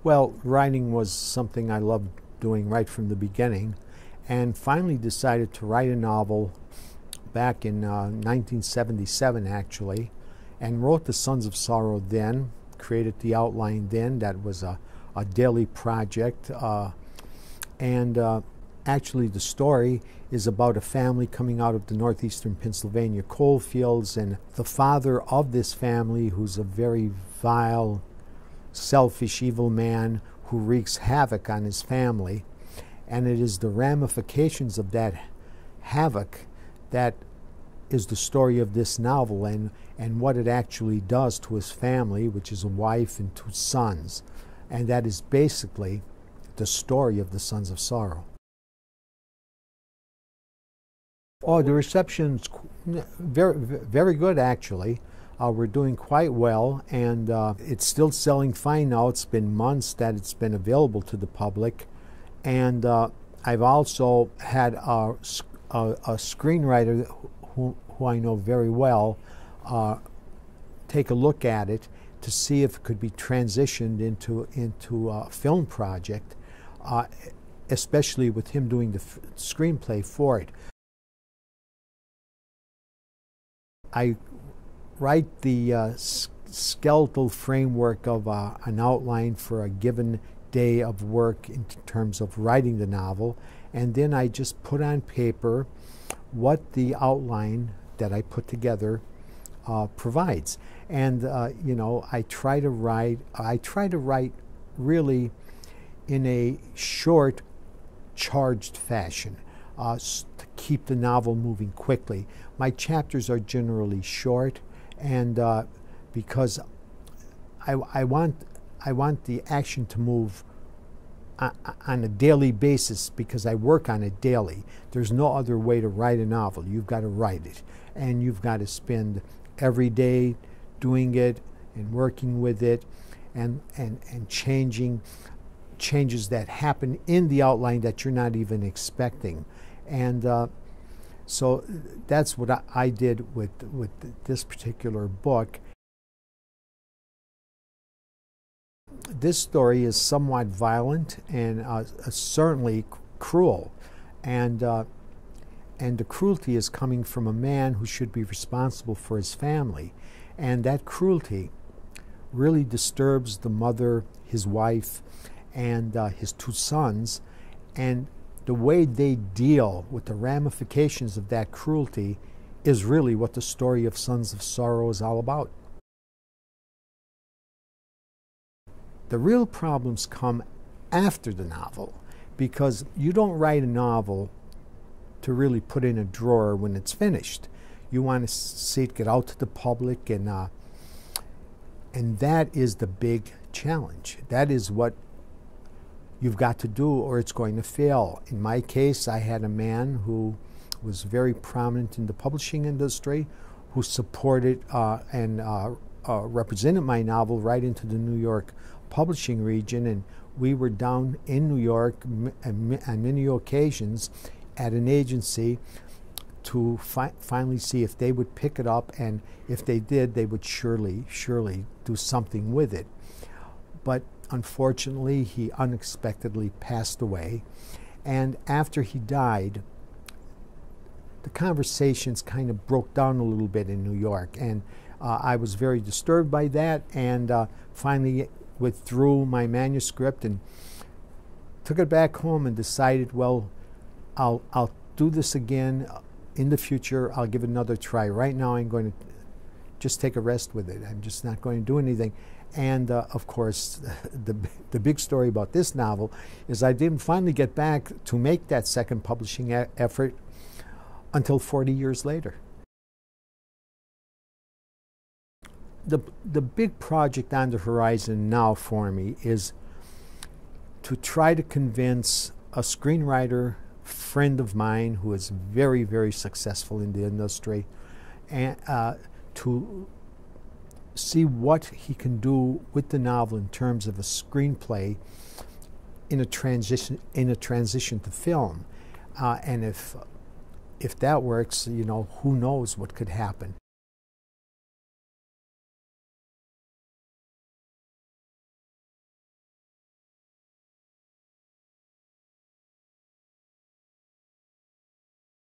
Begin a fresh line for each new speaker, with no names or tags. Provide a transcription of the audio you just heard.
Well, writing was something I loved doing right from the beginning, and finally decided to write a novel back in 1977 actually, and wrote The Sons of Sorrow then, created the outline then. That was a daily project, and actually the story is about a family coming out of the northeastern Pennsylvania coal fields, and the father of this family, who's a very vile, selfish, evil man who wreaks havoc on his family. And it is the ramifications of that havoc that is the story of this novel, and what it actually does to his family, which is a wife and two sons. And that is basically the story of The Sons of Sorrow. Oh, the reception's very, very good, actually. We're doing quite well, and it's still selling fine now. It's been months that it's been available to the public. And I've also had a screenwriter who I know very well take a look at it to see if it could be transitioned into a film project, especially with him doing the screenplay for it. I write the skeletal framework of an outline for a given day of work in terms of writing the novel, and then I just put on paper what the outline that I put together provides. And you know, I try to write really in a short, charged fashion to keep the novel moving quickly. My chapters are generally short, and because I want the action to move on a daily basis, because I work on it daily. There's no other way to write a novel. You've got to write it, and you've got to spend every day doing it and working with it, and changes that happen in the outline that you're not even expecting. And so that's what I did with this particular book. This story is somewhat violent and certainly cruel, and the cruelty is coming from a man who should be responsible for his family, and that cruelty really disturbs the mother, his wife, and his two sons, and the way they deal with the ramifications of that cruelty is really what the story of Sons of Sorrow is all about. The real problems come after the novel, because you don't write a novel to really put in a drawer when it's finished. You want to see it get out to the public, and that is the big challenge. That is what you've got to do, or it's going to fail. In my case, I had a man who was very prominent in the publishing industry, who supported and represented my novel right into the New York publishing region, and we were down in New York on many occasions at an agency to finally see if they would pick it up, and if they did, they would surely do something with it. But unfortunately, he unexpectedly passed away, and after he died, the conversations kind of broke down a little bit in New York, and I was very disturbed by that, and finally withdrew my manuscript and took it back home and decided, well, I'll do this again in the future. I'll give it another try. Right now I'm going to just take a rest with it. I'm just not going to do anything. And of course, the big story about this novel is I didn't finally get back to make that second publishing effort until 40 years later. The big project on the horizon now for me is to try to convince a screenwriter friend of mine who is very, very successful in the industry, and to see what he can do with the novel in terms of a screenplay in a transition to film, and if that works, you know, who knows what could happen.